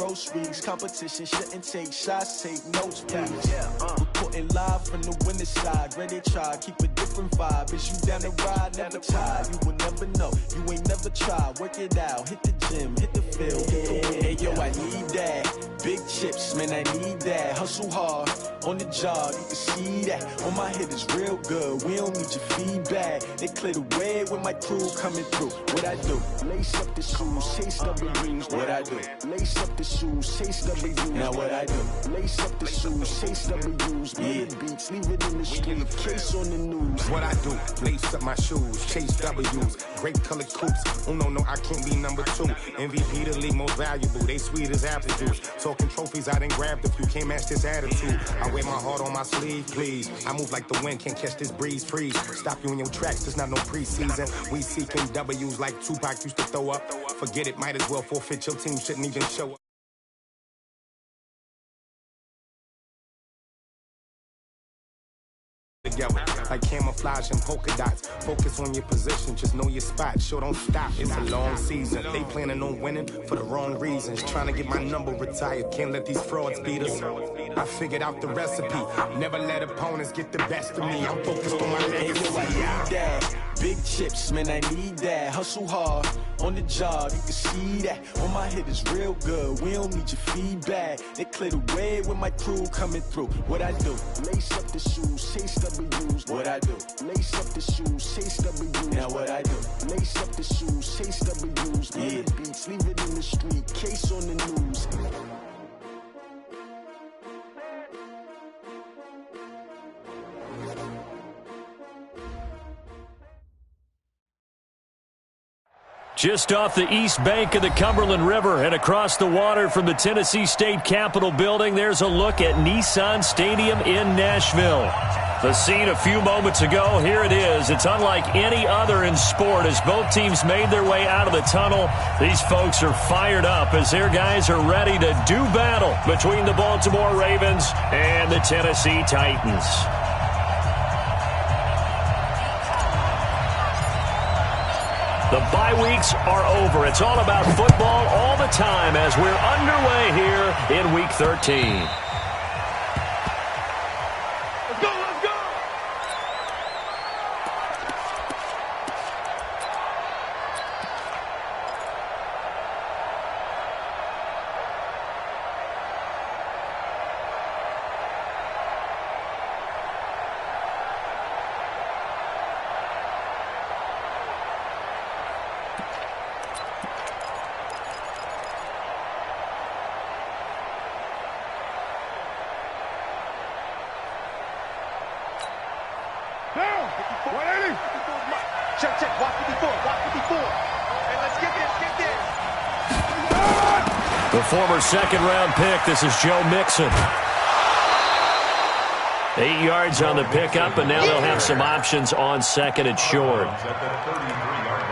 groceries. Competition shouldn't take shots, take notes, please. Reporting live from the winning side. Ready to try, keep a different vibe. Is you down the ride, never tired. You will never know, you ain't never tried. Work it out, hit the gym, hit the field. Hey yo, I need that. Big chips, man, I need that. Hustle hard, on the job, you can see that. On my head is real good, we don't need your feedback. They clear the way with my crew coming through. What I do? Lace up the shoes, chase W's. What I do? Lace up the shoes, chase W's. Now what I do? Lace up the shoes, chase W's. Beat the beats, leave it in the street, case on the news. What I do? Lace up my shoes, chase W's. Grape colored coops. Oh no, I can't be number 2. MVP the league most valuable. They sweet as apple juice. Talking trophies, I done grabbed a few. Can't match this attitude. I wear my heart on my sleeve, please. I move like the wind, can't catch this breeze. Freeze. Stop you in your tracks. There's not no preseason. We seeking W's like Tupac used to throw up. Forget it, might as well forfeit. Your team shouldn't even show up. Together, like camouflage and polka dots. Focus on your position, just know your spot. Sure, don't stop, it's a long season. They planning on winning for the wrong reasons. Trying to get my number retired, can't let these frauds beat us. I figured out the recipe, never let opponents get the best of me. I'm focused on my legacy. Big chips, man, I need that. Hustle hard, on the job, you can see that. On my head is real good, we don't need your feedback. They clear the way with my crew coming through. What I do? Lace up the shoes, chase W's. What I do? Lace up the shoes, chase W's. Now what I do? Lace up the shoes, chase W's. Beat the beats, leave it in the street, case on the news. Just off the east bank of the Cumberland River and across the water from the Tennessee State Capitol building, there's a look at Nissan Stadium in Nashville. The scene a few moments ago, here it is. It's unlike any other in sport as both teams made their way out of the tunnel. These folks are fired up as their guys are ready to do battle between the Baltimore Ravens and the Tennessee Titans. The bye weeks are over. It's all about football all the time as we're underway here in Week 13. Let's go, let's go! Check, watch 54. Hey, let's get this. The former second-round pick, this is Joe Mixon. 8 yards on the pickup, and now they'll have some options on second and short.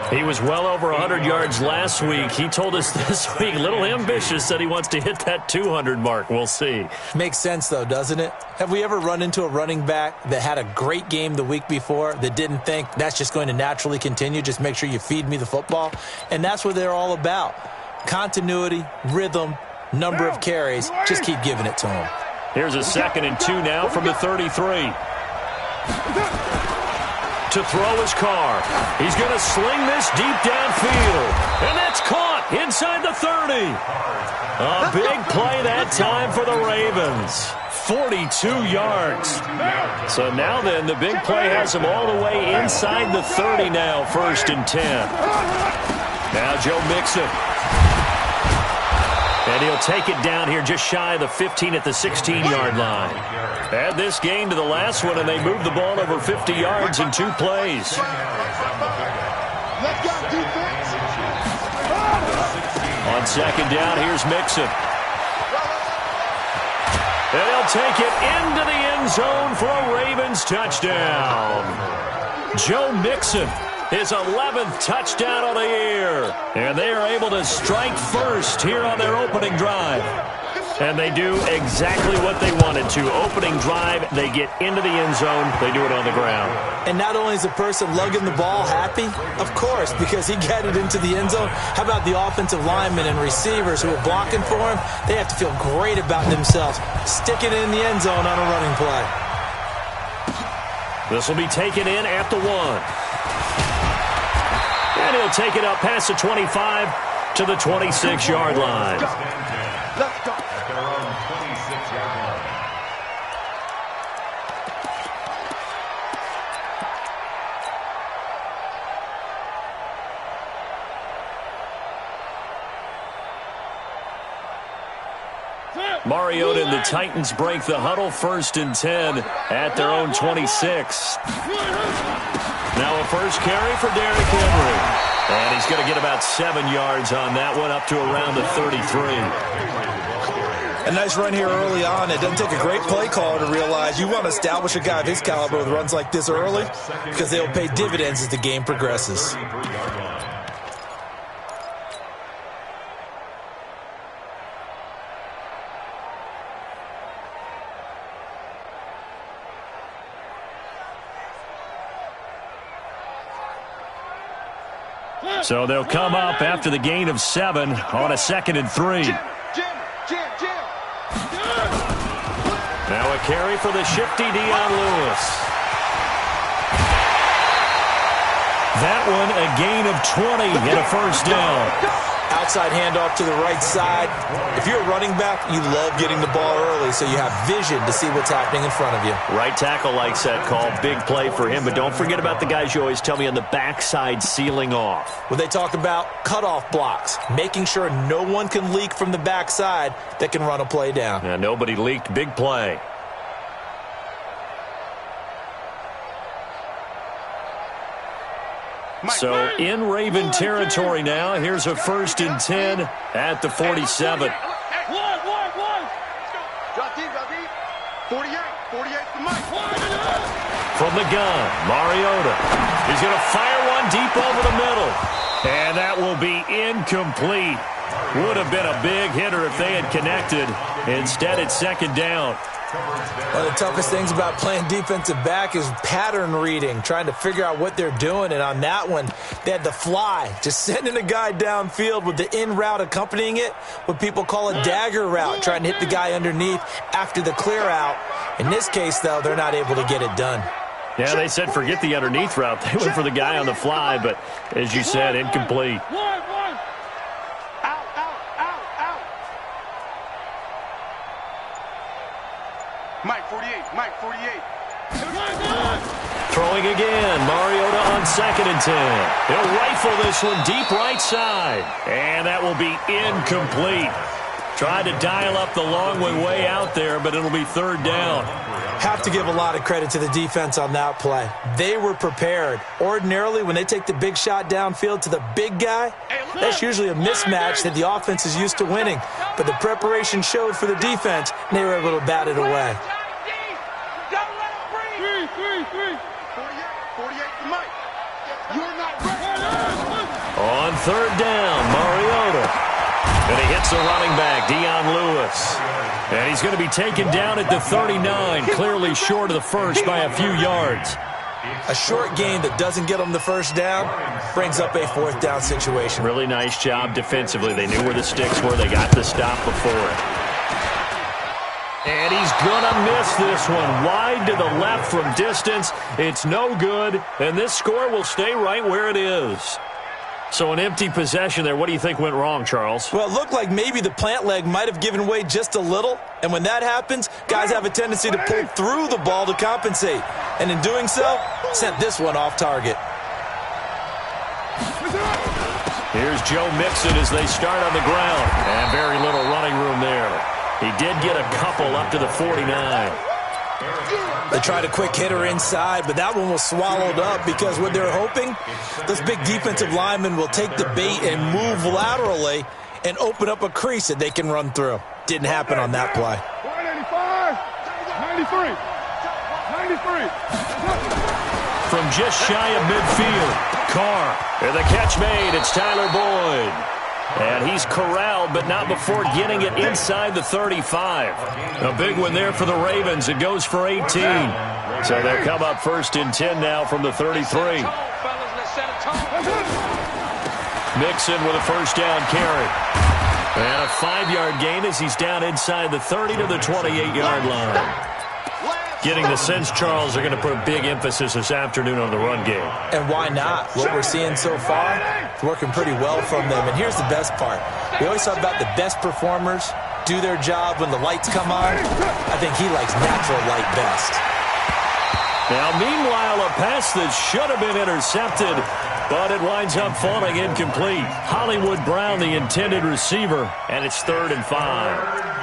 He was well over 100 yards last week. He told us this week, a little ambitious, that he wants to hit that 200 mark. We'll see. Makes sense, though, doesn't it? Have we ever run into a running back that had a great game the week before that didn't think that's just going to naturally continue? Just make sure you feed me the football. And that's what they're all about. Continuity, rhythm, number of carries. Just keep giving it to him. Here's a 2nd and 2 now from the 33. To throw his car. He's going to sling this deep downfield. And that's caught inside the 30. A big play that time for the Ravens. 42 yards. So now then, the big play has him all the way inside the 30 now, 1st and 10. Now Joe Mixon. And he'll take it down here just shy of the 15 at the 16-yard line. Add this game to the last one, and they moved the ball over 50 yards in 2 plays. On 2nd down, here's Mixon. And he'll take it into the end zone for a Ravens touchdown. Joe Mixon. His 11th touchdown of the year. And they are able to strike first here on their opening drive. And they do exactly what they wanted to. Opening drive, they get into the end zone. They do it on the ground. And not only is the person lugging the ball happy, of course, because he got it into the end zone. How about the offensive linemen and receivers who are blocking for him? They have to feel great about themselves, sticking it in the end zone on a running play. This will be taken in at the 1. And he'll take it up past the 25 to the 26-yard line. Let's go. Mariota and the Titans break the huddle, 1st and 10 at their own 26. Now a first carry for Derrick Henry. And he's going to get about 7 yards on that one, up to around the 33. A nice run here early on. It doesn't take a great play caller to realize you want to establish a guy of his caliber with runs like this early because they'll pay dividends as the game progresses. So they'll come up after the gain of 7 on a 2nd and 3. Jam. Now a carry for the shifty Dion Lewis. That one a gain of 20 and a first down. Outside handoff to the right side. If you're a running back, you love getting the ball early so you have vision to see what's happening in front of you. Right tackle likes that call. Big play for him. But don't forget about the guys you always tell me on the backside sealing off. When they talk about cutoff blocks, making sure no one can leak from the backside that can run a play down. Yeah, nobody leaked. Big play. So in Raven territory now. Here's a 1st and 10 at the 47. Drop deep. 48 to Mike. From the gun, Mariota. He's going to fire one deep over the middle. And that will be incomplete. Would have been a big hitter if they had connected. Instead, it's 2nd down. One of the toughest things about playing defensive back is pattern reading, trying to figure out what they're doing. And on that one, they had the fly, just sending a guy downfield with the in route accompanying it, what people call a dagger route, trying to hit the guy underneath after the clear out. In this case, though, they're not able to get it done. Yeah, they said forget the underneath route. They went for the guy on the fly, but as you said, incomplete. Mike 48. Throwing again. Mariota on 2nd and 10. He'll rifle this one deep right side. And that will be incomplete. Tried to dial up the long way out there, but it'll be 3rd down. Have to give a lot of credit to the defense on that play. They were prepared. Ordinarily, when they take the big shot downfield to the big guy, that's usually a mismatch that the offense is used to winning. But the preparation showed for the defense, and they were able to bat it away. 48 to Mike. You're not ready. On 3rd down, Mariota. And he hits the running back, Dion Lewis. And he's going to be taken down at the 39, clearly short of the first by a few yards. A short gain that doesn't get them the first down brings up a 4th down situation. Really nice job defensively. They knew where the sticks were. They got the stop before it. And he's going to miss this one. Wide to the left from distance. It's no good. And this score will stay right where it is. So an empty possession there. What do you think went wrong, Charles? Well, it looked like maybe the plant leg might have given way just a little. And when that happens, guys have a tendency to pull through the ball to compensate. And in doing so, sent this one off target. Here's Joe Mixon as they start on the ground. And very little running room there. He did get a couple up to the 49. They tried a quick hitter inside, but that one was swallowed up because what they're hoping, this big defensive lineman will take the bait and move laterally and open up a crease that they can run through. Didn't happen on that play. 185, 93. From just shy of midfield, Carr. And the catch made. It's Tyler Boyd. And he's corralled, but not before getting it inside the 35. A big one there for the Ravens. It goes for 18. So they'll come up first and 10 now from the 33. Mixon with a first down carry. And a 5-yard gain as he's down inside the 30 to the 28-yard line. Getting the sense, Charles, they're going to put a big emphasis this afternoon on the run game. And why not? What we're seeing so far, it's working pretty well from them. And here's the best part. We always talk about the best performers do their job when the lights come on. I think he likes natural light best. Now, meanwhile, a pass that should have been intercepted, but it winds up falling incomplete. Hollywood Brown, the intended receiver, and it's 3rd and 5.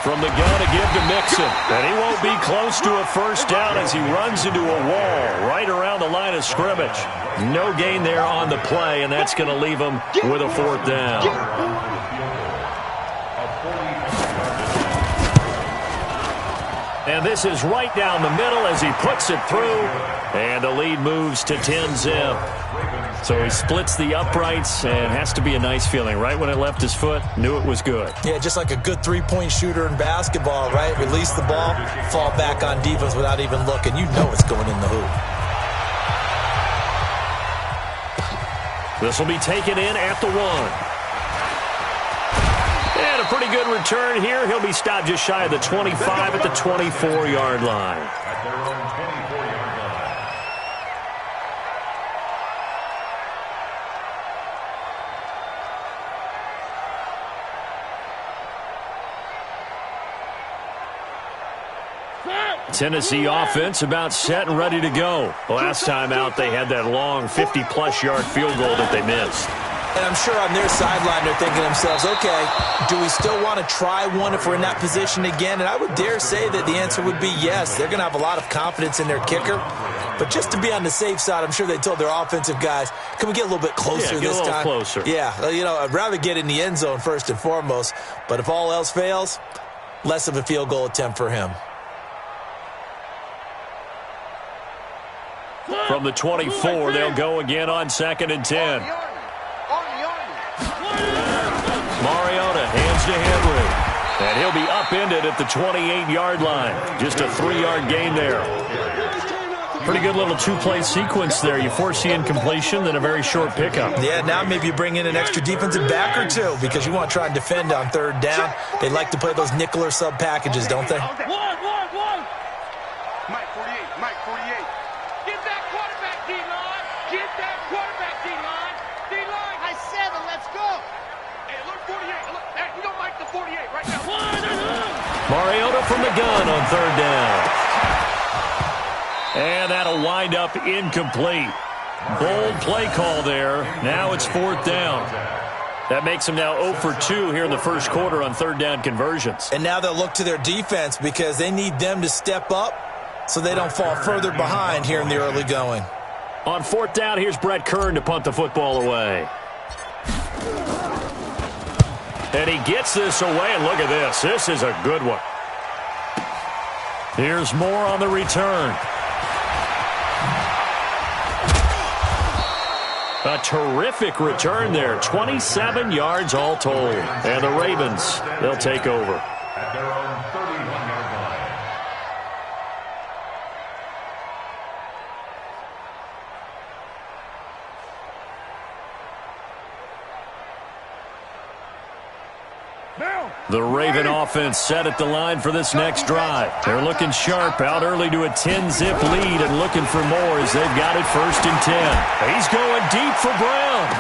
From the gun to give to Mixon. And he won't be close to a first down as he runs into a wall right around the line of scrimmage. No gain there on the play, and that's going to leave him with a 4th down. And this is right down the middle as he puts it through. And the lead moves to 10-zip. So he splits the uprights and has to be a nice feeling. Right when it left his foot, knew it was good. Yeah, just like a good three-point shooter in basketball, right? Release the ball, fall back on defense without even looking. You know it's going in the hoop. This will be taken in at the 1. And a pretty good return here. He'll be stopped just shy of the 25 at the 24-yard line. Tennessee offense about set and ready to go. Last time out, they had that long 50-plus yard field goal that they missed. And I'm sure on their sideline, they're thinking to themselves, okay, do we still want to try one if we're in that position again? And I would dare say that the answer would be yes. They're going to have a lot of confidence in their kicker. But just to be on the safe side, I'm sure they told their offensive guys, can we get a little bit closer this time? Get a little closer. Yeah, you know, I'd rather get in the end zone first and foremost. But if all else fails, less of a field goal attempt for him. From the 24, they'll go again on 2nd and 10. Mariota hands to Henry. And he'll be upended at the 28-yard line. Just a 3-yard gain there. Pretty good little 2-play sequence there. You force the incompletion, then a very short pickup. Yeah, now maybe you bring in an extra defensive back or two because you want to try and defend on 3rd down. They like to play those nickel or sub packages, don't they? Mike 48, Mike 48. Get that quarterback, D-line. Get that quarterback, D-line. D-line. I 7, let's go. Hey, look, 48. Look, hey, you don't like the 48 right now. Mariota from the gun on 3rd down. And that'll wind up incomplete. Bold play call there. Now it's 4th down. That makes them now 0 for 2 here in the first quarter on 3rd down conversions. And now they'll look to their defense because they need them to step up so they don't fall further behind here in the early going. On 4th down, here's Brett Kern to punt the football away. And he gets this away, and look at this. This is a good one. Here's more on the return. A terrific return there. 27 yards all told. And the Ravens, they'll take over. At their own 31-yard line. The Raven offense set at the line for this next drive. They're looking sharp, out early to a 10-zip lead and looking for more as they've got it 1st and 10. He's going deep for Brown.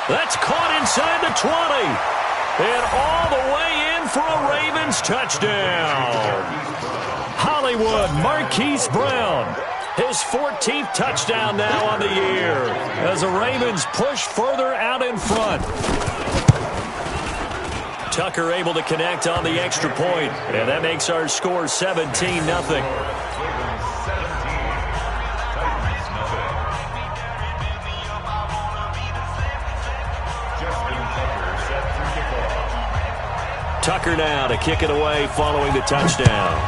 That's caught inside the 20. And all the way in for a Ravens touchdown. Hollywood Marquise Brown. His 14th touchdown now on the year as the Ravens push further out in front. Tucker able to connect on the extra point, and that makes our score 17-0. Tucker now to kick it away following the touchdown.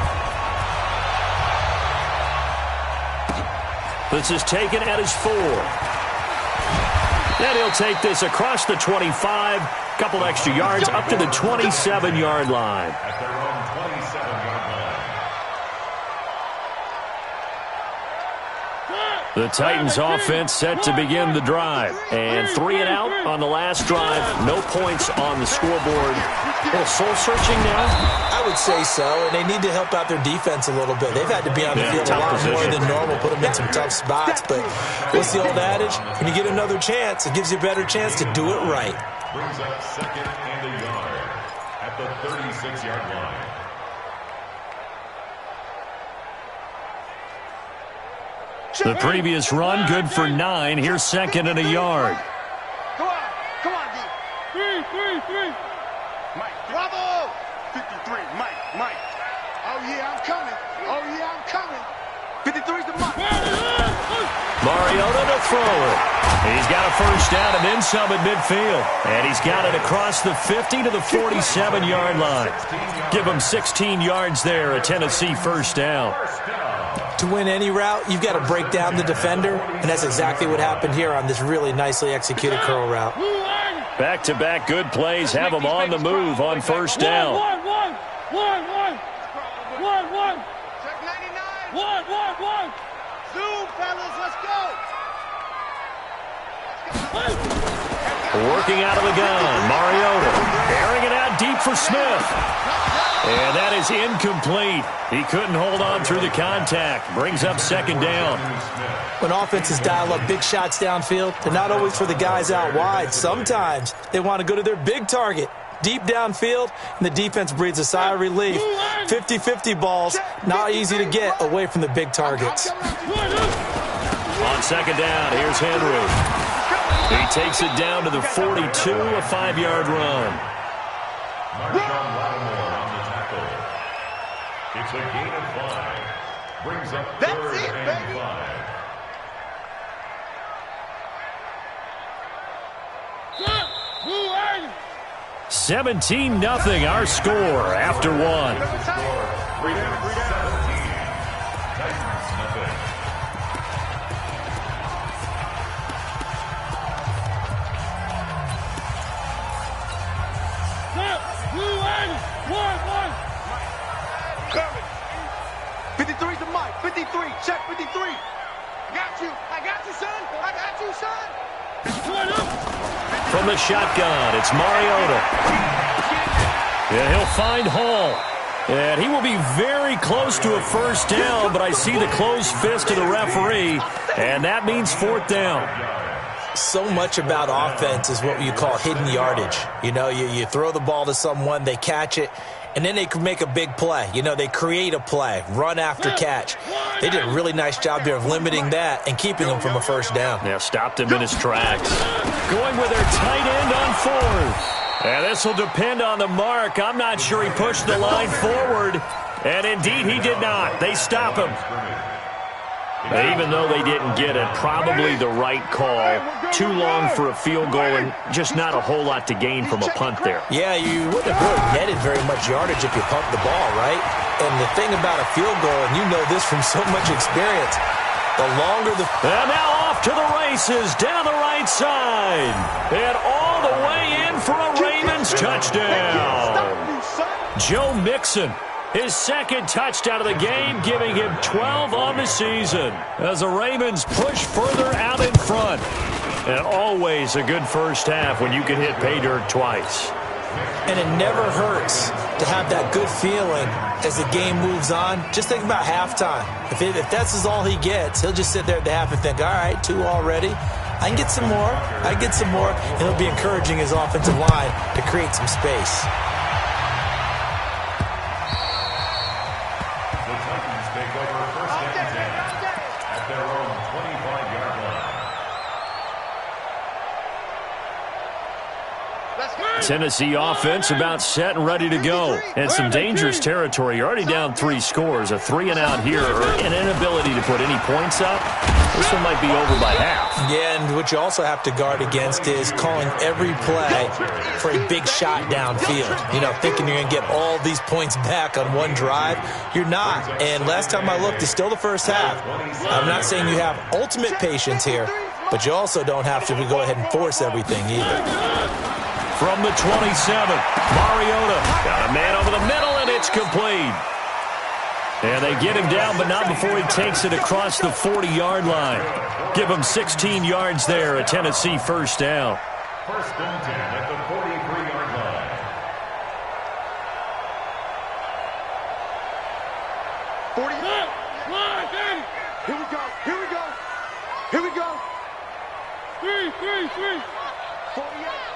This is taken at his 4. And he'll take this across the 25, couple extra yards up to the 27-yard line. At their own 27-yard line. The Titans offense set to begin the drive. And 3 and out on the last drive. No points on the scoreboard. A little soul-searching now? I would say so, and they need to help out their defense a little bit. They've had to be on the field a lot more than normal, put them in some tough spots. But what's the old adage? When you get another chance, it gives you a better chance to do it right. Brings up 2nd and a yard at the 36-yard line. The previous run, good for 9. Here's 2nd and a yard. Come on, D. 3. Mike, bravo! 53, Mike. Oh, yeah, I'm coming. 53's the Mike. Mariota to throw it. He's got a first down and then some at midfield. And he's got it across the 50 to the 47-yard line. Give him 16 yards there, a Tennessee first down. To win any route, you've got to break down the defender, and that's exactly what happened here on this really nicely executed curl route. Back-to-back good plays have him on the move on first down. One. Check 99. One. Zoom, fellas, let's go. Working out of the gun, Mariota. Airing it out deep for Smith. And that is incomplete. He couldn't hold on through the contact. Brings up 2nd down. When offenses dial up big shots downfield, they're not always for the guys out wide. Sometimes they want to go to their big target, deep downfield, and the defense breathes a sigh of relief. 50-50 balls, not easy to get away from the big targets. On 2nd down, here's Henry. He takes it down to the 42, a 5-yard run. Marshawn Lattimore on the tackle. It's a gain of 5. Brings up 3rd and 5. 17-0 our score after 1. 53's the Mike. 53. Check 53. I got you, son. From the shotgun, it's Mariota. Yeah, he'll find Hall. And he will be very close to a first down, but I see the closed fist of the referee, and that means 4th down. So much about offense is what you call hidden yardage. You know, you throw the ball to someone, they catch it, and then they can make a big play. You know, they create a play, run after catch. They did a really nice job there of limiting that and keeping him from a first down. Yeah, stopped him in his tracks. Going with their tight end on 4th. And this will depend on the mark. I'm not sure he pushed the line forward. And indeed, he did not. They stop him. Even though they didn't get it, probably the right call. Too long for a field goal and just not a whole lot to gain from a punt there. Yeah, you wouldn't have really netted very much yardage if you pumped the ball, right? And the thing about a field goal, and you know this from so much experience, the longer the... And now off to the races down the right side. And all the way in for a Ravens touchdown. Joe Mixon. His 2nd touchdown of the game, giving him 12 on the season as the Ravens push further out in front. And always a good first half when you can hit pay dirt twice. And it never hurts to have that good feeling as the game moves on. Just think about halftime. If that's all he gets, he'll just sit there at the half and think, all right, 2 already. I can get some more. And he'll be encouraging his offensive line to create some space. Tennessee offense about set and ready to go. And some dangerous territory. You're already down 3 scores. A 3-and-out here or an inability to put any points up. This one might be over by half. Yeah, and what you also have to guard against is calling every play for a big shot downfield. You know, thinking you're going to get all these points back on one drive. You're not. And last time I looked, it's still the first half. I'm not saying you have ultimate patience here, but you also don't have to go ahead and force everything either. From the 27, Mariota got a man over the middle, and it's complete. And they get him down, but not before he takes it across the 40-yard line. Give him 16 yards there, a Tennessee first down. First and 10 at the 43-yard line. 40. Here we go. Here we go. Here we go. 3.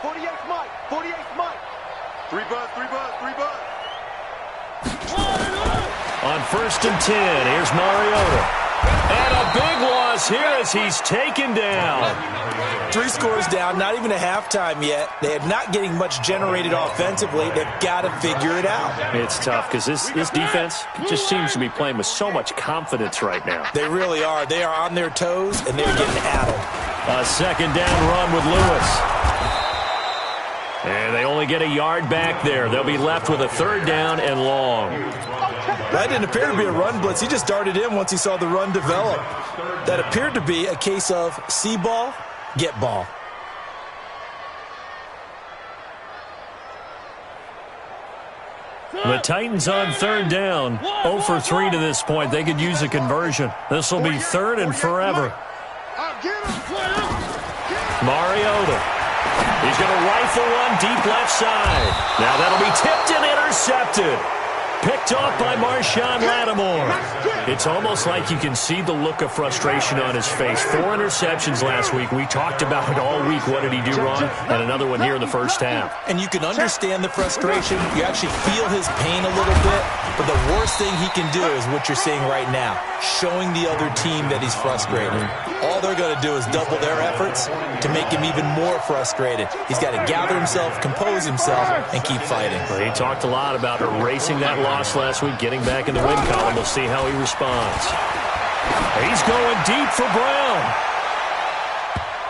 48 Mike. 48 Mike. 3 buzz. On first and 10, here's Mariota. And a big loss here as he's taken down. 3 scores down, not even a halftime yet. They are not getting much generated offensively. They've got to figure it out. It's tough because this defense just seems to be playing with so much confidence right now. They really are. They are on their toes, and they're getting addled. A second down run with Lewis. And they only get a yard back there. They'll be left with a 3rd down and long. That didn't appear to be a run blitz. He just darted in once he saw the run develop. That appeared to be a case of see ball, get ball. The Titans on 3rd down. 0 for 3 to this point. They could use a conversion. This will be 3rd and forever. Mariota. He's going to rifle one deep left side. Now that'll be tipped and intercepted. Picked off by Marshawn Lattimore. It's almost like you can see the look of frustration on his face. 4 interceptions last week. We talked about it all week. What did he do wrong? And another one here in the first half. And you can understand the frustration. You actually feel his pain a little bit. But the worst thing he can do is what you're seeing right now, showing the other team that he's frustrated. All they're going to do is double their efforts to make him even more frustrated. He's got to gather himself, compose himself, and keep fighting. Well, he talked a lot about erasing that loss last week, getting back in the win column. We'll see how he responds. He's going deep for Brown.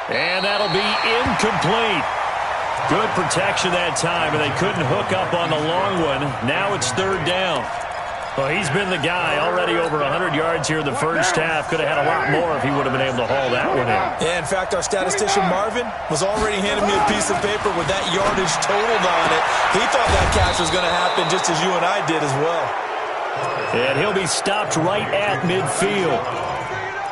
And that'll be incomplete. Good protection that time, and they couldn't hook up on the long one. Now it's 3rd down. Well, he's been the guy already over 100 yards here in the first half. Could have had a lot more if he would have been able to haul that one in. Yeah, in fact, our statistician Marvin was already handing me a piece of paper with that yardage totaled on it. He thought that catch was going to happen just as you and I did as well. And he'll be stopped right at midfield.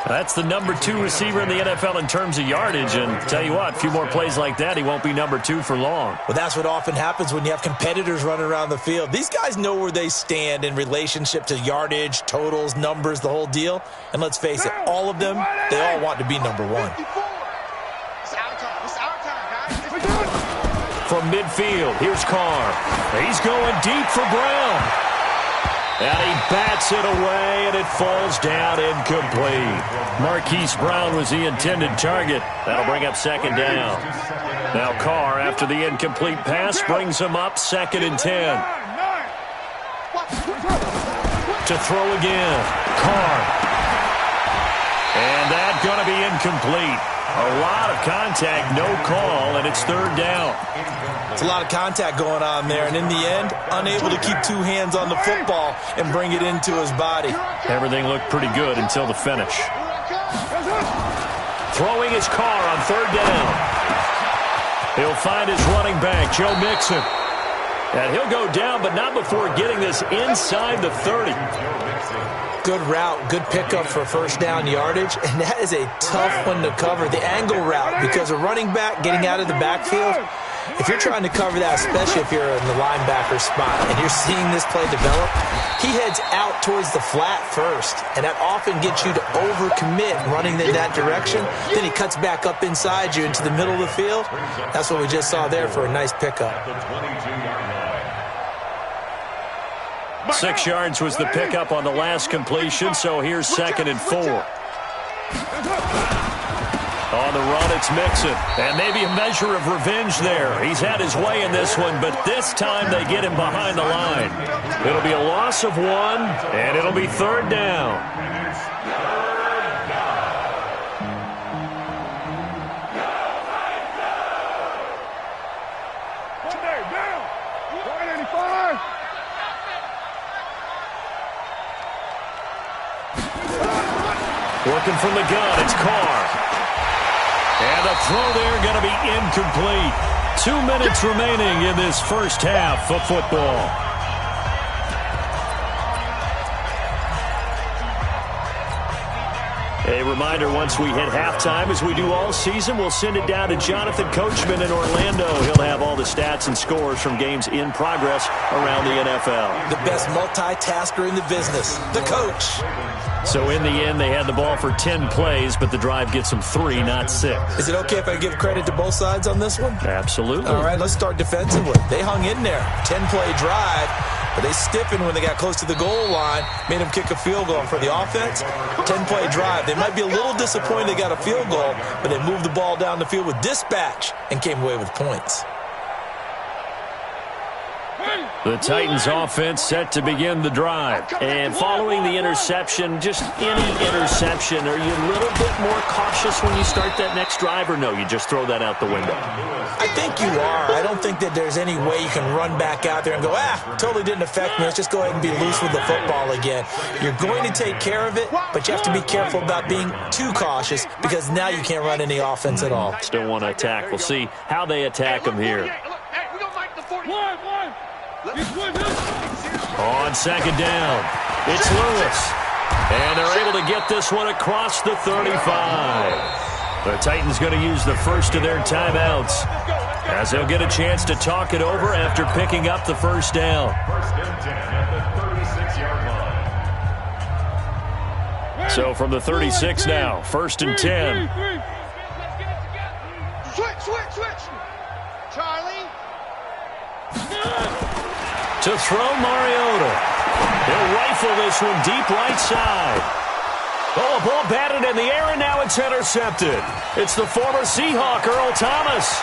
That's the number 2 receiver in the NFL in terms of yardage. And tell you what, a few more plays like that, he won't be number 2 for long. Well, that's what often happens when you have competitors running around the field. These guys know where they stand in relationship to yardage, totals, numbers, the whole deal. And let's face it, all of them, they all want to be number 1. From midfield, here's Carr. He's going deep for Brown. And he bats it away, and it falls down incomplete. Marquise Brown was the intended target. That'll bring up 2nd down. Now Carr, after the incomplete pass, brings him up 2nd and 10. To throw again. Carr. And that's going to be incomplete. A lot of contact, no call, and it's 3rd down. It's a lot of contact going on there, and in the end, unable to keep 2 hands on the football and bring it into his body. Everything looked pretty good until the finish. Throwing his Carr on 3rd down. He'll find his running back, Joe Mixon. And he'll go down, but not before getting this inside the 30. Good route, good pickup for 1st down yardage, and that is a tough one to cover, the angle route, because a running back getting out of the backfield, if you're trying to cover that, especially if you're in the linebacker spot, and you're seeing this play develop, he heads out towards the flat first, and that often gets you to overcommit running in that direction. Then he cuts back up inside you into the middle of the field. That's what we just saw there for a nice pickup. 6 yards was the pickup on the last completion, so here's 2nd and 4. On the run, it's Mixon. And maybe a measure of revenge there. He's had his way in this one, but this time they get him behind the line. It'll be a loss of 1, and it'll be 3rd down. Working from the gun, it's Carr. And the throw there going to be incomplete. 2 minutes remaining in this first half of football. A reminder, once we hit halftime, as we do all season, we'll send it down to Jonathan Coachman in Orlando. He'll have all the stats and scores from games in progress around the NFL. The best multitasker in the business, the coach. So in the end, they had the ball for 10 plays, but the drive gets them 3, not 6. Is it okay if I give credit to both sides on this one? Absolutely. All right, let's start defensively. They hung in there. 10-play drive, but they stiffened when they got close to the goal line, made them kick a field goal. For the offense, 10-play drive. They might be a little disappointed they got a field goal, but they moved the ball down the field with dispatch and came away with points. The Titans offense set to begin the drive. And following the interception, just any interception, are you a little bit more cautious when you start that next drive, or no, you just throw that out the window? I think you are. I don't think that there's any way you can run back out there and go, totally didn't affect me. Let's just go ahead and be loose with the football again. You're going to take care of it, but you have to be careful about being too cautious because now you can't run any offense at all. Still want to attack. We'll see how they attack them here. On second down, it's Lewis. And they're able to get this one across the 35. The Titans going to use the first of their timeouts as they'll get a chance to talk it over after picking up the first down. 1st and 10 at the 36-yard line. So from the 36 now, 1st and 10. Switch. Charlie. To throw Mariota. He'll rifle this one deep right side. Oh, a ball batted in the air, and now it's intercepted. It's the former Seahawk, Earl Thomas.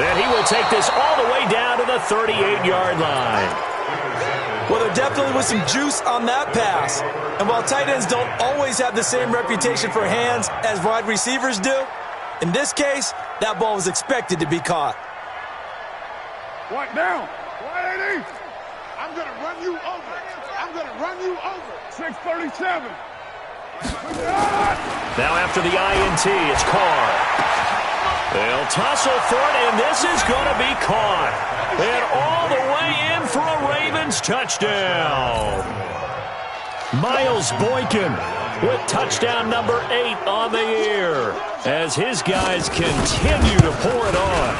And he will take this all the way down to the 38-yard line. Well, there definitely was some juice on that pass. And while tight ends don't always have the same reputation for hands as wide receivers do, in this case, that ball was expected to be caught. What now? 180. I'm going to run you over. 637. Now after the INT, it's Carr. They'll tussle for it, and this is going to be caught. And all the way in for a Ravens touchdown. Miles Boykin with touchdown number 8 on the year as his guys continue to pour it on.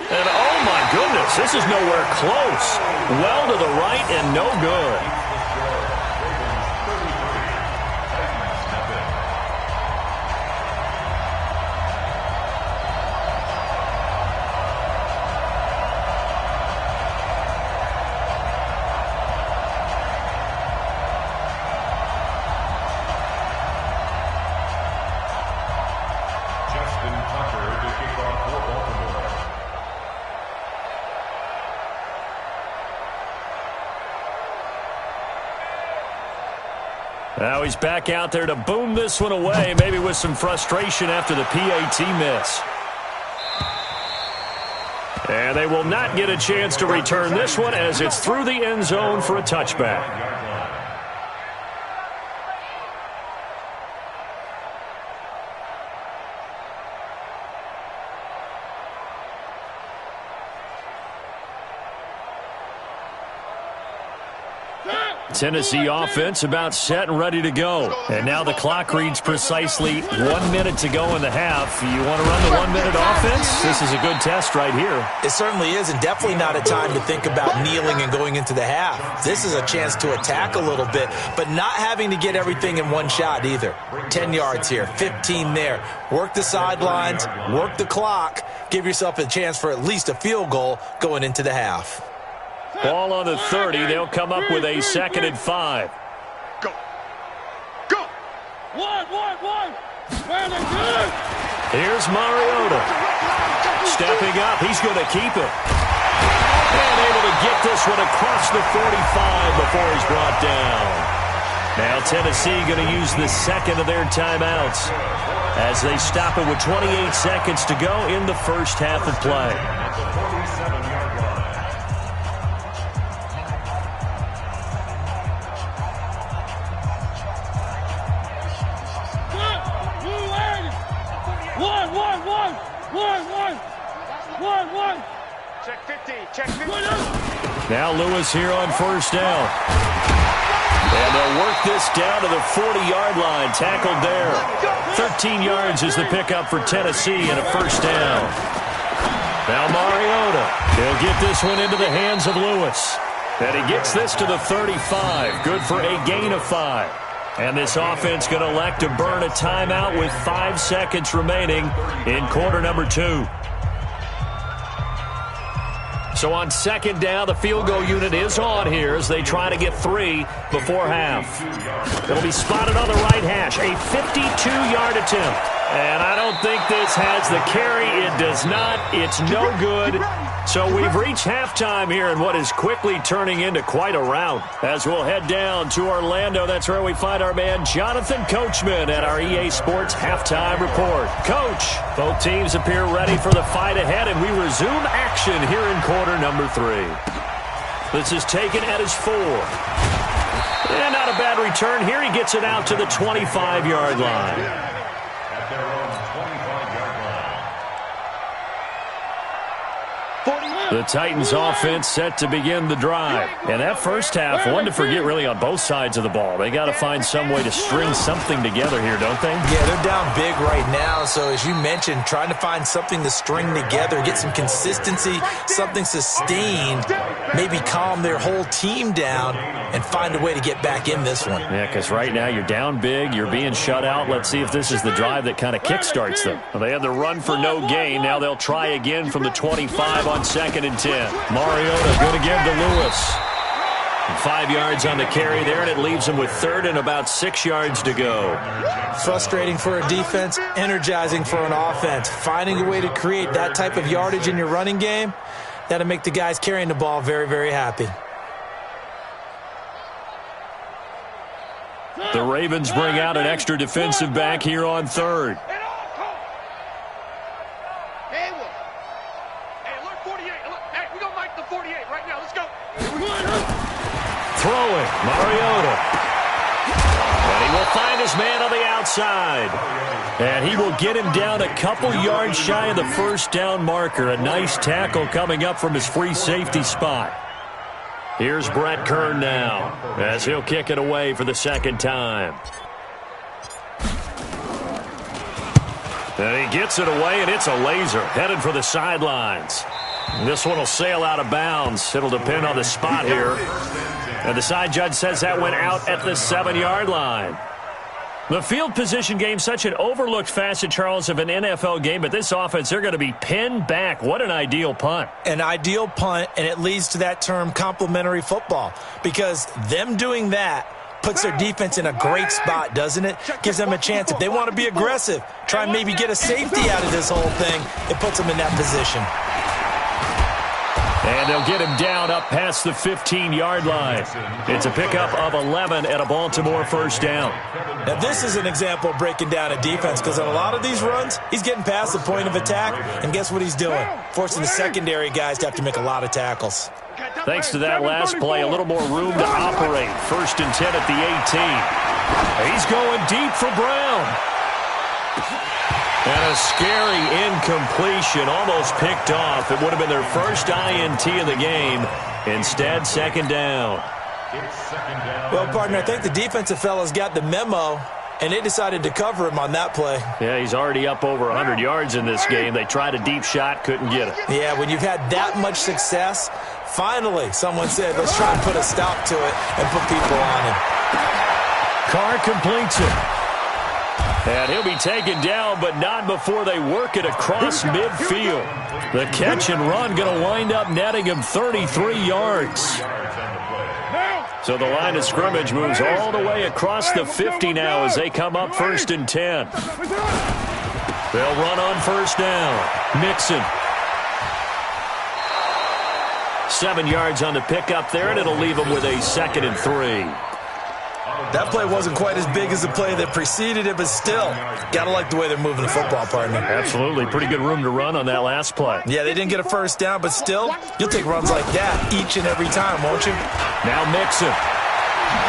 And oh my goodness, this is nowhere close. Well to the right and no good. Now he's back out there to boom this one away, maybe with some frustration after the PAT miss. And they will not get a chance to return this one as it's through the end zone for a touchback. Tennessee offense about set and ready to go. And now the clock reads precisely 1 minute to go in the half. You want to run the 1 minute offense? This is a good test right here. It certainly is, and definitely not a time to think about kneeling and going into the half. This is a chance to attack a little bit, but not having to get everything in one shot either. 10 yards here, 15 there. Work the sidelines, work the clock, give yourself a chance for at least a field goal going into the half. Ball on the 30. They'll come up with a 2nd and 5. Go. 1. Here's Mariota. Stepping up, he's going to keep it. And able to get this one across the 45 before he's brought down. Now Tennessee going to use the second of their timeouts as they stop it with 28 seconds to go in the first half of play. Check 50. Check 50. Now Lewis here on first down. And they'll work this down to the 40-yard line. Tackled there. 13 yards is the pickup for Tennessee and a first down. Now Mariota. He'll get this one into the hands of Lewis. And he gets this to the 35. Good for a gain of 5. And this offense going to elect to burn a timeout with 5 seconds remaining in quarter number 2. So on second down, the field goal unit is on here as they try to get 3 before half. It'll be spotted on the right hash. A 52-yard attempt. And I don't think this has the carry. It does not. It's no good. So we've reached halftime here in what is quickly turning into quite a rout. As we'll head down to Orlando, that's where we find our man Jonathan Coachman at our EA Sports Halftime Report. Coach, both teams appear ready for the fight ahead, and we resume action here in quarter number 3. This is taken at his 4. And not a bad return here. He gets it out to the 25-yard line. The Titans offense set to begin the drive. And that first half, one to forget really on both sides of the ball. They got to find some way to string something together here, don't they? Yeah, they're down big right now. So as you mentioned, trying to find something to string together, get some consistency, something sustained, maybe calm their whole team down and find a way to get back in this one. Yeah, because right now you're down big, you're being shut out. Let's see if this is the drive that kind of kickstarts them. Well, they had the run for no gain. Now they'll try again from the 25 on second and 10. Mariota going to give to Lewis. 5 yards on the carry there, and it leaves them with third and about 6 yards to go. Frustrating for a defense, energizing for an offense. Finding a way to create that type of yardage in your running game, that'll make the guys carrying the ball very, very happy. The Ravens bring out an extra defensive back here on third. Throwing, Mariota. And he will find his man on the outside. And he will get him down a couple yards shy of the first down marker. A nice tackle coming up from his free safety spot. Here's Brett Kern now as he'll kick it away for the second time. And he gets it away, and it's a laser headed for the sidelines. This one will sail out of bounds. It'll depend on the spot here. And the side judge says that went out at the 7-yard line. The field position game, such an overlooked facet, Charles, of an NFL game, but this offense, they're going to be pinned back. What an ideal punt. An ideal punt, and it leads to that term complementary football, because them doing that puts their defense in a great spot, doesn't it? Gives them a chance. If they want to be aggressive, try and maybe get a safety out of this whole thing, it puts them in that position. And they'll get him down up past the 15-yard line. It's a pickup of 11 at a Baltimore first down. Now, this is an example of breaking down a defense, because on a lot of these runs, he's getting past the point of attack, and guess what he's doing? Forcing the secondary guys to have to make a lot of tackles. Thanks to that last play, a little more room to operate. First and 10 at the 18. He's going deep for Brown. And a scary incompletion, almost picked off. It would have been their first INT of the game. Instead, second down. Well, partner, I think the defensive fellas got the memo, and they decided to cover him on that play. Yeah, he's already up over 100 yards in this game. They tried a deep shot, couldn't get it. Yeah, when you've had that much success, finally someone said, let's try and put a stop to it and put people on him. Carr completes it. And he'll be taken down, but not before they work it across midfield. The catch and run going to wind up netting him 33 yards. So the line of scrimmage moves all the way across the 50 now as they come up 1st and 10. They'll run on 1st down. Mixon. 7 yards on the pickup there, and it'll leave them with a 2nd and 3. That play wasn't quite as big as the play that preceded it, but still, got to like the way they're moving the football, partner. Absolutely. Pretty good room to run on that last play. Yeah, they didn't get a 1st down, but still, you'll take runs like that each and every time, won't you? Now Mixon.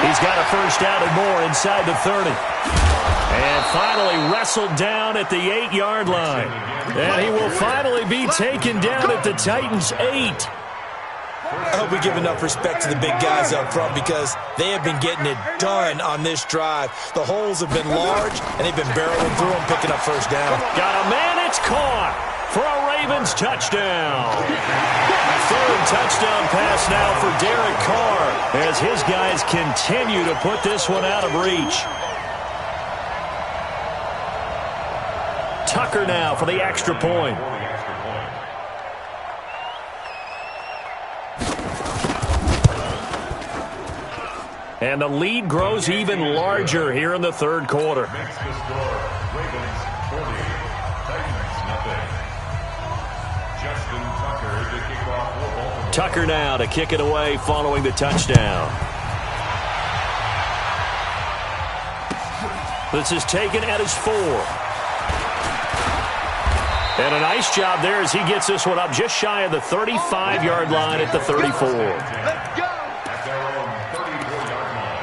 He's got a 1st down and more inside the 30. And finally wrestled down at the 8-yard line. And he will finally be taken down at the Titans' 8. I hope we give enough respect to the big guys up front because they have been getting it done on this drive. The holes have been large, and they've been barreling through them, picking up 1st down. Got a man, it's caught for a Ravens touchdown. 3rd touchdown pass now for Derek Carr as his guys continue to put this one out of reach. Tucker now for the extra point. And the lead grows even larger here in the 3rd quarter. Makes the score Ravens 40, Titans nothing. Justin Tucker to kick off for Baltimore. Tucker now to kick it away following the touchdown. This is taken at his 4. And a nice job there as he gets this one up just shy of the 35-yard line at the 34. Let's go. At their own 34-yard line.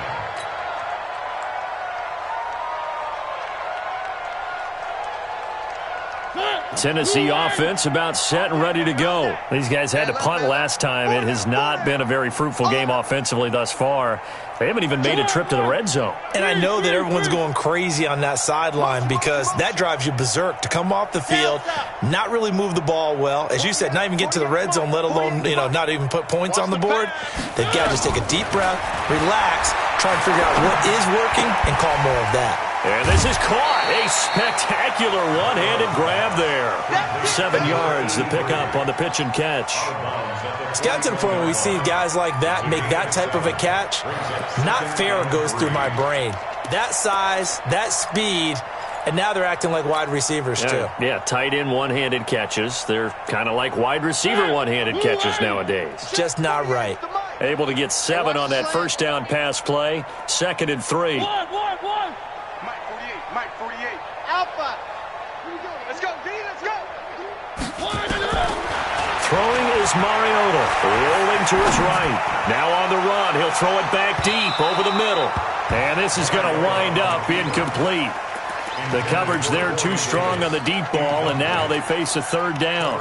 Tennessee offense about set and ready to go. These guys had to punt last time. It has not been a very fruitful game offensively thus far. They haven't even made a trip to the red zone. And I know that everyone's going crazy on that sideline because that drives you berserk to come off the field, not really move the ball well. As you said, not even get to the red zone, let alone, not even put points on the board. They've got to just take a deep breath, relax, try and figure out what is working, and call more of that. And this is caught. A spectacular one-handed grab there. 7 yards to pick up on the pitch and catch. It's gotten to the point where we see guys like that make that type of a catch. Not fair goes through my brain. That size, that speed, and now they're acting like wide receivers too. Yeah, tight end one-handed catches. They're kind of like wide receiver one-handed catches nowadays. Just not right. Able to get 7 on that 1st down pass play. 2nd and 3. Mike 48. Alpha. Let's go, D. Let's go. Throwing is Mariota. Rolling to his right. Now on the run. He'll throw it back deep over the middle. And this is going to wind up incomplete. The coverage there too strong on the deep ball, and now they face a 3rd down.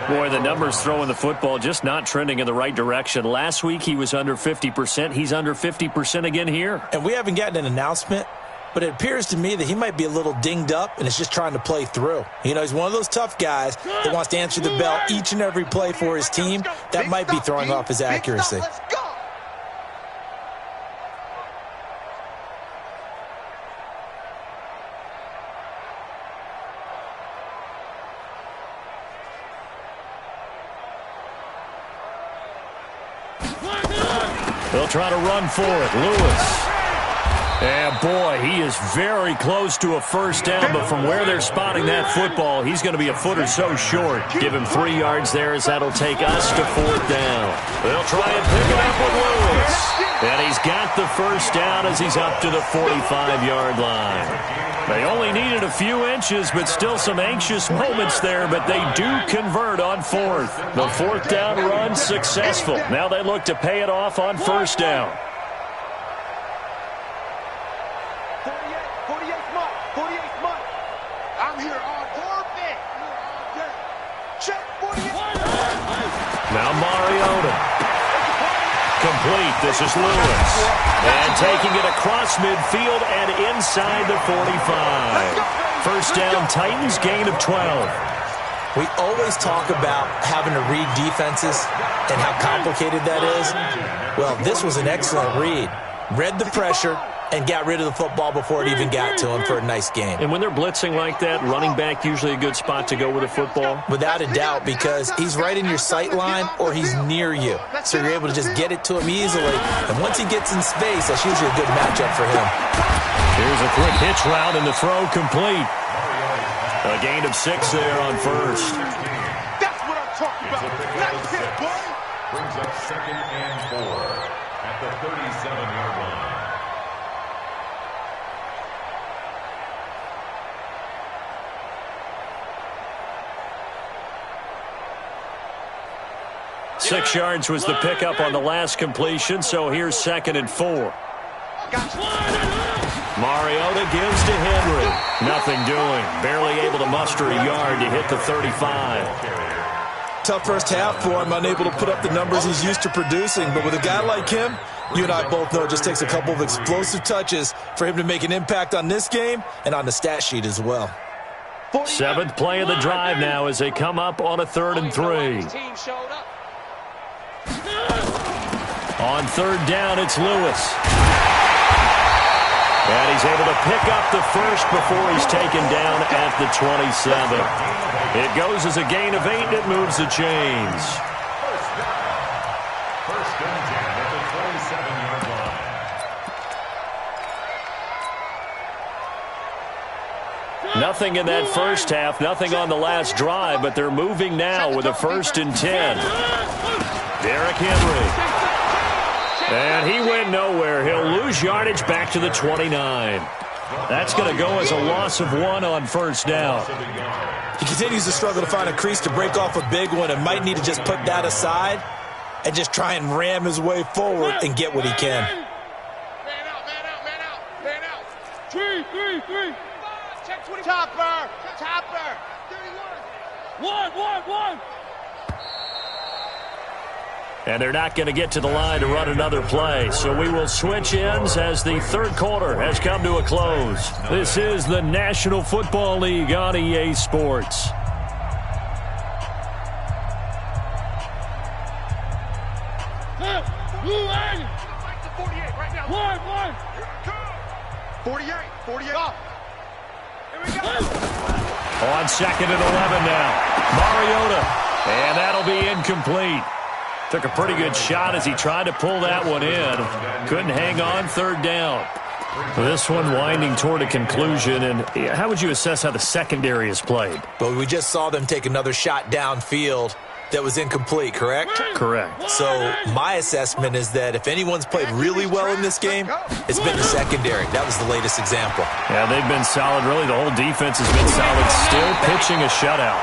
Boy, the numbers throwing the football just not trending in the right direction. Last week he was under 50%. He's under 50% again here. And we haven't gotten an announcement, but it appears to me that he might be a little dinged up and is just trying to play through. He's one of those tough guys that wants to answer the bell each and every play for his team. That might be throwing off his accuracy. Let's go. They'll try to run for it. Lewis. And, boy, he is very close to a 1st down, but from where they're spotting that football, he's going to be a foot or so short. Give him 3 yards there as that'll take us to 4th down. They'll try and pick it up with Lewis. And he's got the 1st down as he's up to the 45-yard line. They only needed a few inches, but still some anxious moments there, but they do convert on 4th. The 4th down run successful. Now they look to pay it off on 1st down. 48 Mike. I'm here all day. Check 48. Now Mariota. Complete. This is Lewis. And taking it across midfield and inside the 45. 1st down, Titans, gain of 12. We always talk about having to read defenses and how complicated that is. Well, this was an excellent read. Read the pressure, and got rid of the football before it even got to him for a nice gain. And when they're blitzing like that, running back usually a good spot to go with a football? Without a doubt, because he's right in your sight line or he's near you. So you're able to just get it to him easily. And once he gets in space, that's usually a good matchup for him. Here's a quick hitch route and the throw complete. A gain of 6 there on first. That's what I'm talking about. Nice hit, boy. Brings up 2nd and 4 at the 37-yard line. Six yards was the pickup on the last completion, so here's 2nd and 4. Mariota gives to Henry. Nothing doing. Barely able to muster a yard to hit the 35. Tough first half for him, unable to put up the numbers he's used to producing. But with a guy like him, you and I both know it just takes a couple of explosive touches for him to make an impact on this game and on the stat sheet as well. 7th play of the drive now as they come up on a 3rd and 3. On 3rd down, it's Lewis. And he's able to pick up the first before he's taken down at the 27. It goes as a gain of 8, and it moves the chains. First and 10 at the 27-yard line. Nothing in that first half, nothing on the last drive, but they're moving now with a 1st and 10. Derrick Henry. And he went nowhere. He'll lose yardage back to the 29. That's going to go as a loss of 1 on 1st down. He continues to struggle to find a crease to break off a big one and might need to just put that aside and just try and ram his way forward and get what he can. Man out, man out, man out, man out. 3. Check 20. Topper. 31. 1. And they're not going to get to the line to run another play. So we will switch ends as the 3rd quarter has come to a close. This is the National Football League on EA Sports. Blue Aggie. 48 right now. 1. 48. Here we go. On 2nd and 11 now. Mariota. And that'll be incomplete. Took a pretty good shot as he tried to pull that one in. Couldn't hang on 3rd down. This one winding toward a conclusion. And how would you assess how the secondary has played? But we just saw them take another shot downfield that was incomplete, correct? Correct. So my assessment is that if anyone's played really well in this game, it's been the secondary. That was the latest example. Yeah, they've been solid. Really, the whole defense has been solid. Still pitching a shutout.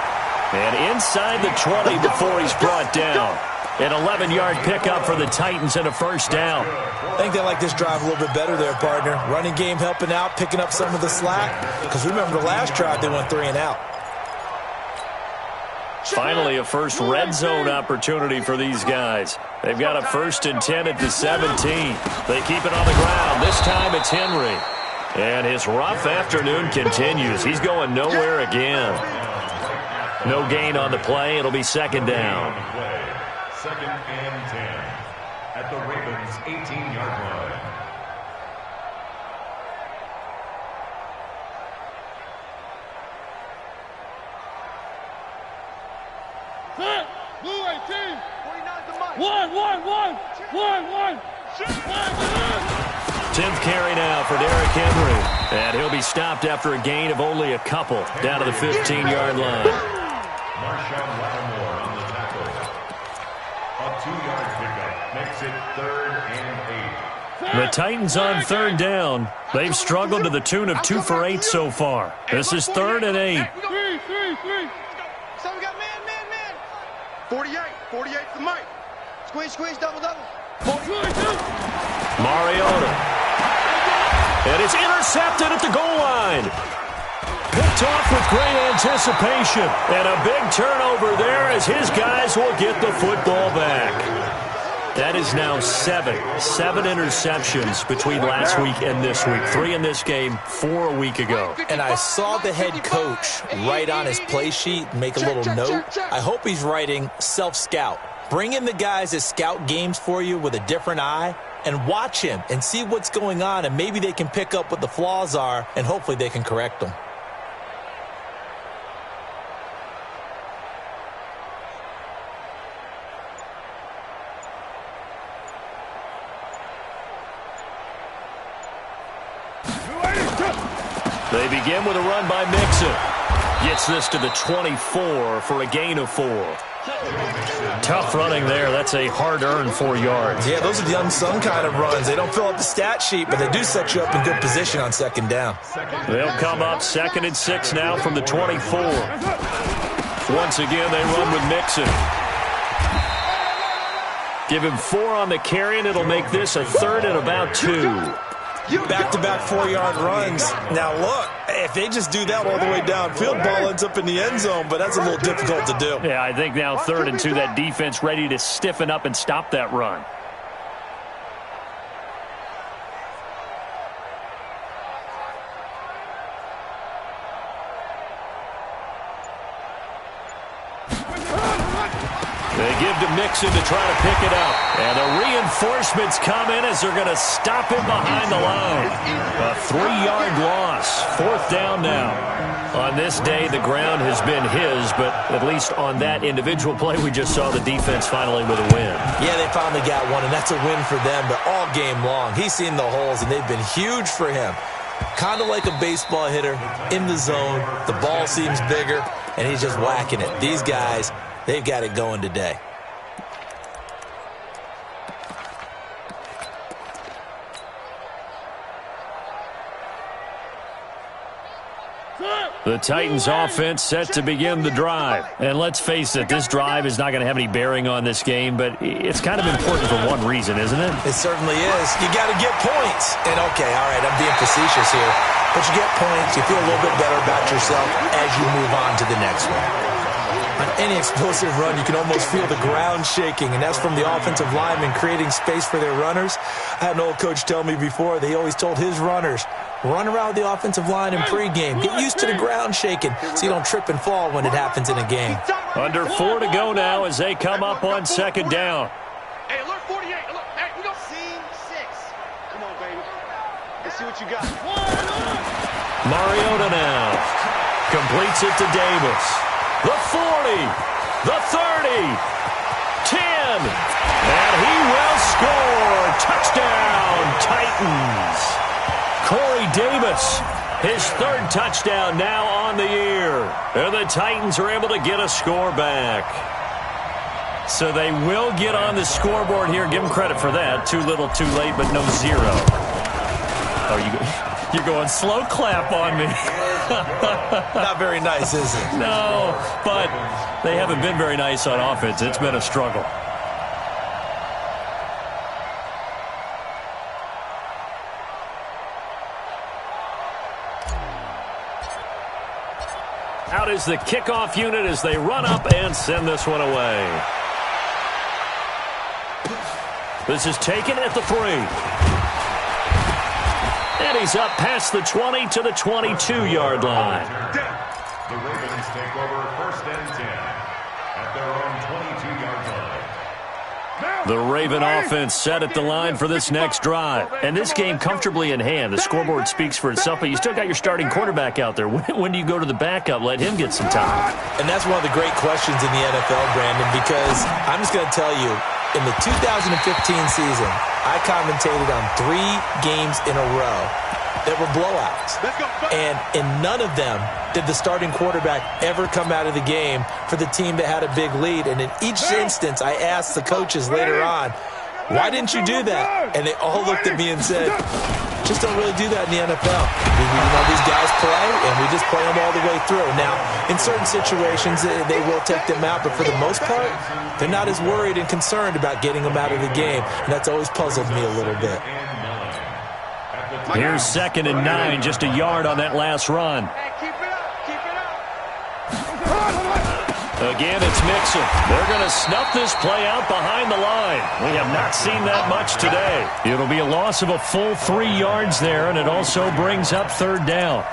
And inside the 20 before he's brought down. An 11-yard pickup for the Titans and a 1st down. I think they like this drive a little bit better there, partner. Running game helping out, picking up some of the slack. Because remember, the last drive they went 3 and out. Finally, a first red zone opportunity for these guys. They've got a 1st and 10 at the 17. They keep it on the ground. This time it's Henry. And his rough afternoon continues. He's going nowhere again. No gain on the play. It'll be 2nd down. 2nd and 10 at the Ravens' 18-yard line. Blue 18. 1. 10th carry now for Derrick Henry. And he'll be stopped after a gain of only a couple down to the 15-yard line. Marshawn Lattimore on the tackle. A 2-yard pickup makes it 3rd and 8. The Titans on 3rd down. They've struggled to the tune of 2 for 8 so far. This is 3rd and 8. 3. So we got man. 48 for Mike. Squeeze, double. 42. Mariota. And it's intercepted at the goal line. Picked off with great anticipation. And a big turnover there as his guys will get the football back. That is now 7 interceptions between last week and this week. 3 in this game, 4 a week ago. And I saw the head coach write on his play sheet, make a little note. I hope he's writing self-scout, Bring in the guys that scout games for you with a different eye and watch him and see what's going on, and maybe they can pick up what the flaws are, and hopefully they can correct them. They begin with a run by Mixon. Gets this to the 24 for a gain of 4. Tough running there. That's a hard-earned 4 yards. Yeah, those are the unsung kind of runs. They don't fill up the stat sheet, but they do set you up in good position on second down. They'll come up 2nd and 6 now from the 24. Once again, they run with Mixon. Give him 4 on the carry, and it'll make this a 3rd and about 2. Back-to-back 4-yard runs. Now, look, if they just do that all the way downfield, ball ends up in the end zone, but that's a little difficult to do. Yeah, I think now 3rd and 2, that defense ready to stiffen up and stop that run. They give to Mixon to try to pick it up. And the reinforcements come in as they're going to stop him behind the line. A 3-yard loss. 4th down now. On this day, the ground has been his, but at least on that individual play, we just saw the defense finally with a win. Yeah, they finally got one, and that's a win for them, but all game long. He's seen the holes, and they've been huge for him. Kind of like a baseball hitter in the zone. The ball seems bigger, and he's just whacking it. These guys, they've got it going today. The Titans offense set to begin the drive. And let's face it, this drive is not going to have any bearing on this game, but it's kind of important for one reason, isn't it? It certainly is. You got to get points. And okay, all right, I'm being facetious here, but you get points, you feel a little bit better about yourself as you move on to the next one. On any explosive run, you can almost feel the ground shaking, and that's from the offensive linemen creating space for their runners. I had an old coach tell me before, they always told his runners, run around the offensive line in pregame. Get used to the ground shaking so you don't trip and fall when it happens in a game. Under 4 to go now as they come up on 2nd down. Hey, alert 48. Alert. Hey, we go. Scene 6. Come on, baby. Let's see what you got. Mariota now completes it to Davis. The 40, the 30, 10, and he will score. Touchdown, Titans. Corey Davis, his 3rd touchdown now on the year. And the Titans are able to get a score back. So they will get on the scoreboard here. Give them credit for that. Too little, too late, but no 0. Oh, you're going slow clap on me. Not very nice, is it? No, but they haven't been very nice on offense. It's been a struggle. Out is the kickoff unit as they run up and send this one away. This is taken at the 3. And he's up past the 20 to the 22-yard line. The Ravens take over 1st and 10 at their own 22-yard line. The Raven offense set at the line for this next drive. And this game comfortably in hand. The scoreboard speaks for itself, but you still got your starting quarterback out there. When do you go to the backup? Let him get some time. And that's one of the great questions in the NFL, Brandon, because I'm just going to tell you, in the 2015 season, I commentated on 3 games in a row that were blowouts. And in none of them did the starting quarterback ever come out of the game for the team that had a big lead. And in each instance, I asked the coaches later on, why didn't you do that? And they all looked at me and said, just don't really do that in the NFL. These guys play, and we just play them all the way through. Now, in certain situations, they will take them out, but for the most part, they're not as worried and concerned about getting them out of the game, and that's always puzzled me a little bit. Here's 2nd and 9, just a yard on that last run. Hey, keep it up. Keep it up. Again, it's Mixon. They're going to snuff this play out behind the line. We have not seen that much today. It'll be a loss of a full 3 yards there, and it also brings up 3rd down.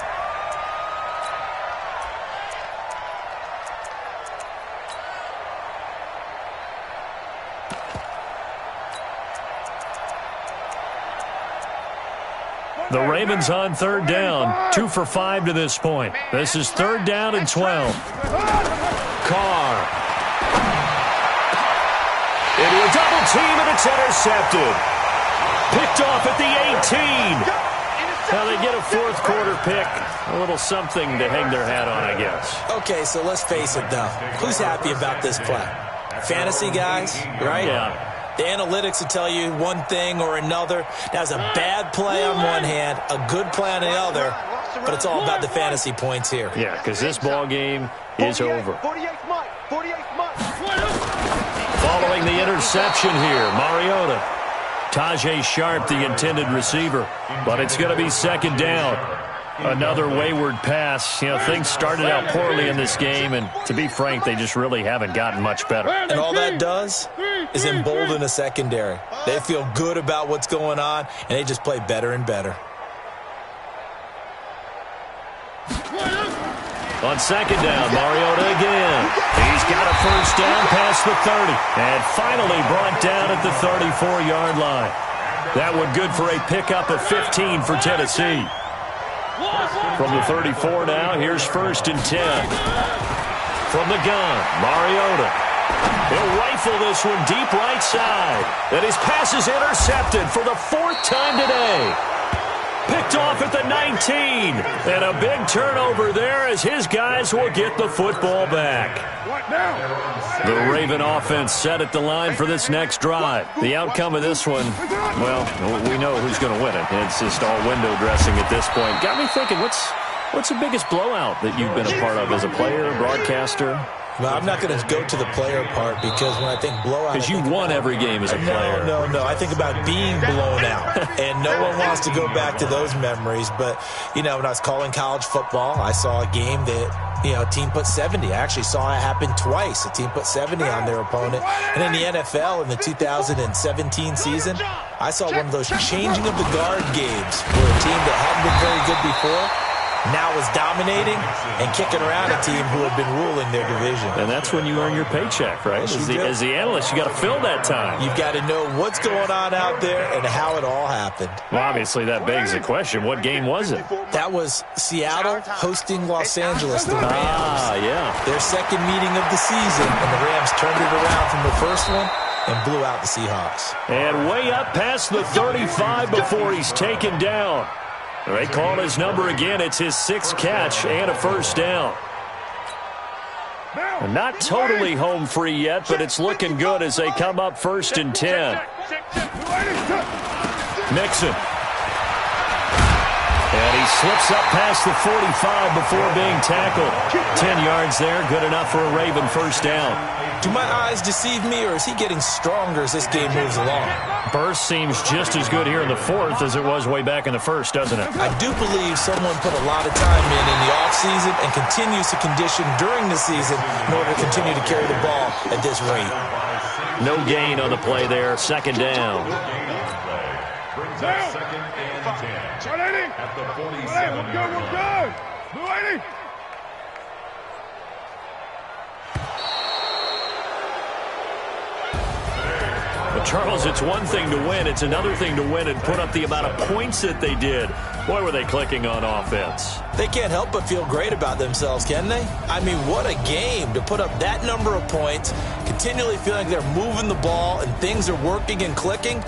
The Ravens on third down, 2 for 5 to this point. This is third down and 12. Carr. Into a double team, and it's intercepted. Picked off at the 18. Now they get a fourth quarter pick. A little something to hang their hat on, I guess. Okay, so let's face it, though. Who's happy about this play? Fantasy guys, right? Yeah. The analytics will tell you one thing or another. That's a bad play on one hand, a good play on the other, but it's all about the fantasy points here. Yeah, because this ball game is over. Following the interception here, Mariota. Tajay Sharp, the intended receiver, but it's going to be second down. Another wayward pass. You know, things started out poorly in this game, and to be frank, they just really haven't gotten much better. And all that does is embolden a secondary. They feel good about what's going on, and they just play better and better. On second down, Mariota again. He's got a first down past the 30, and finally brought down at the 34-yard line. That one good for a pickup of 15 for Tennessee. From the 34 now, here's first and 10. From the gun, Mariota. He'll rifle this one deep right side. And his pass is intercepted for the fourth time today. Picked off at the 19. And a big turnover there as his guys will get the football back. The Raven offense set at the line for this next drive. The outcome of this one, well, we know who's going to win it. It's just all window dressing at this point. Got me thinking, what's the biggest blowout that you've been a part of as a player, broadcaster? Well, I'm not going to go to the player part because when I think blowout... Because you won every game as a player. No. I think about being blown out. And no one wants to go back to those memories. But, you know, when I was calling college football, I saw a game that, you know, a team put 70. I actually saw it happen twice. A team put 70 on their opponent. And in the NFL in the 2017 season, I saw one of those changing of the guard games where a team that hadn't been very good before now is dominating and kicking around a team who had been ruling their division. And that's when you earn your paycheck, right? As the analyst, you got to fill that time. You've got to know what's going on out there and how it all happened. Well, obviously, that begs the question, what game was it? That was Seattle hosting Los Angeles, the Rams. Ah, yeah. Their second meeting of the season, and the Rams turned it around from the first one and blew out the Seahawks. And way up past the 35 before he's taken down. They call his number again. It's his sixth catch and a first down. Not totally home free yet, but it's looking good as they come up first and 10. Mixon. And he slips up past the 45 before being tackled. 10 yards there, good enough for a Raven first down. Do my eyes deceive me, or is he getting stronger as this game moves along? Burst seems just as good here in the fourth as it was way back in the first, doesn't it? I do believe someone put a lot of time in the offseason and continues to condition during the season in order to continue to carry the ball at this rate. No gain on the play there, second down. Brings up second and 10 at the 47-yard line. But Charles, it's one thing to win. It's another thing to win and put up the amount of points that they did. Boy, were they clicking on offense. They can't help but feel great about themselves, can they? I mean, what a game to put up that number of points, continually feeling like they're moving the ball and things are working and clicking.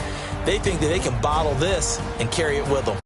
They think that they can bottle this and carry it with them.